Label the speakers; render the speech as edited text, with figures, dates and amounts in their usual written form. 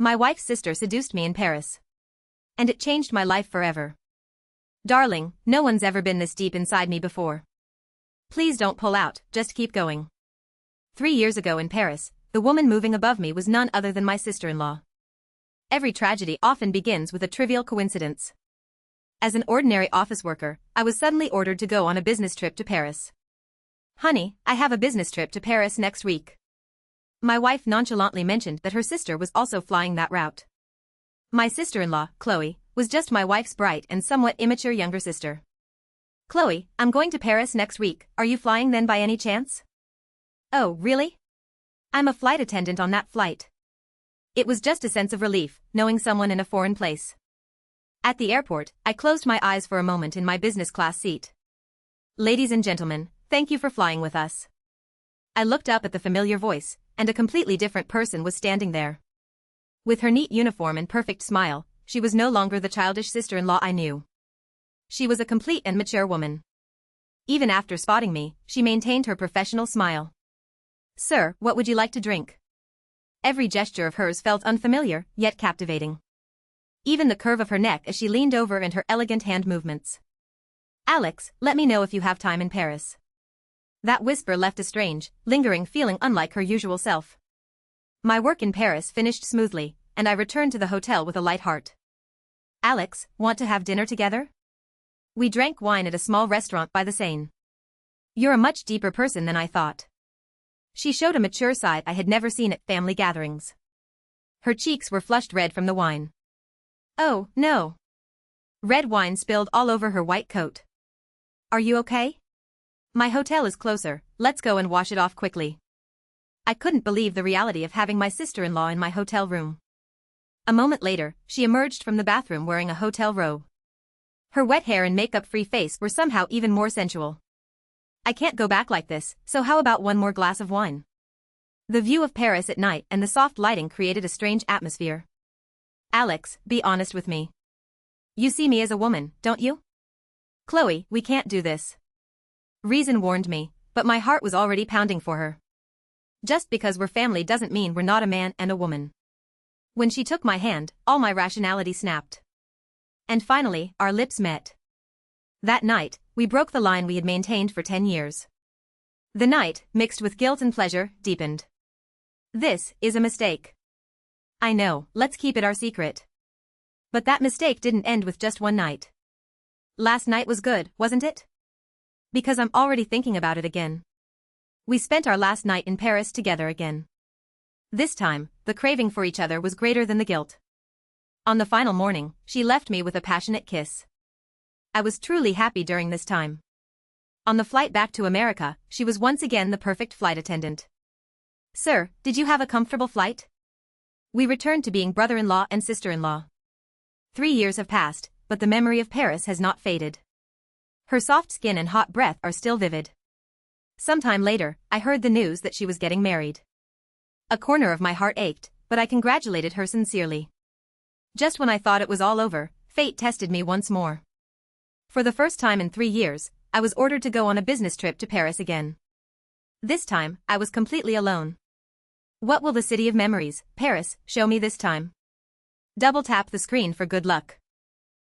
Speaker 1: My wife's sister seduced me in Paris. And it changed my life forever. Darling, no one's ever been this deep inside me before. Please don't pull out, just keep going. 3 years ago in Paris, the woman moving above me was none other than my sister-in-law. Every tragedy often begins with a trivial coincidence. As an ordinary office worker, I was suddenly ordered to go on a business trip to Paris. Honey, I have a business trip to Paris next week. My wife nonchalantly mentioned that her sister was also flying that route. My sister-in-law, Chloe, was just my wife's bright and somewhat immature younger sister. Chloe, I'm going to Paris next week, are you flying then by any chance? Oh, really? I'm a flight attendant on that flight. It was just a sense of relief, knowing someone in a foreign place. At the airport, I closed my eyes for a moment in my business class seat. Ladies and gentlemen, thank you for flying with us. I looked up at the familiar voice, and a completely different person was standing there. With her neat uniform and perfect smile, she was no longer the childish sister-in-law I knew. She was a complete and mature woman. Even after spotting me, she maintained her professional smile. Sir, what would you like to drink? Every gesture of hers felt unfamiliar, yet captivating. Even the curve of her neck as she leaned over and her elegant hand movements. Alex, let me know if you have time in Paris. That whisper left a strange, lingering feeling unlike her usual self. My work in Paris finished smoothly, and I returned to the hotel with a light heart. Alex, want to have dinner together? We drank wine at a small restaurant by the Seine. You're a much deeper person than I thought. She showed a mature side I had never seen at family gatherings. Her cheeks were flushed red from the wine. Oh, no. Red wine spilled all over her white coat. Are you okay? My hotel is closer, let's go and wash it off quickly. I couldn't believe the reality of having my sister-in-law in my hotel room. A moment later, she emerged from the bathroom wearing a hotel robe. Her wet hair and makeup-free face were somehow even more sensual. I can't go back like this, so how about one more glass of wine? The view of Paris at night and the soft lighting created a strange atmosphere. Alex, be honest with me. You see me as a woman, don't you? Chloe, we can't do this. Reason warned me, but my heart was already pounding for her. Just because we're family doesn't mean we're not a man and a woman. When she took my hand, all my rationality snapped. And finally, our lips met. That night, we broke the line we had maintained for 10 years. The night, mixed with guilt and pleasure, deepened. This is a mistake. I know, let's keep it our secret. But that mistake didn't end with just one night. Last night was good, wasn't it? Because I'm already thinking about it again. We spent our last night in Paris together again. This time, the craving for each other was greater than the guilt. On the final morning, she left me with a passionate kiss. I was truly happy during this time. On the flight back to America, she was once again the perfect flight attendant. Sir, did you have a comfortable flight? We returned to being brother-in-law and sister-in-law. 3 years have passed, but the memory of Paris has not faded. Her soft skin and hot breath are still vivid. Sometime later, I heard the news that she was getting married. A corner of my heart ached, but I congratulated her sincerely. Just when I thought it was all over, fate tested me once more. For the first time in 3 years, I was ordered to go on a business trip to Paris again. This time, I was completely alone. What will the city of memories, Paris, show me this time? Double tap the screen for good luck.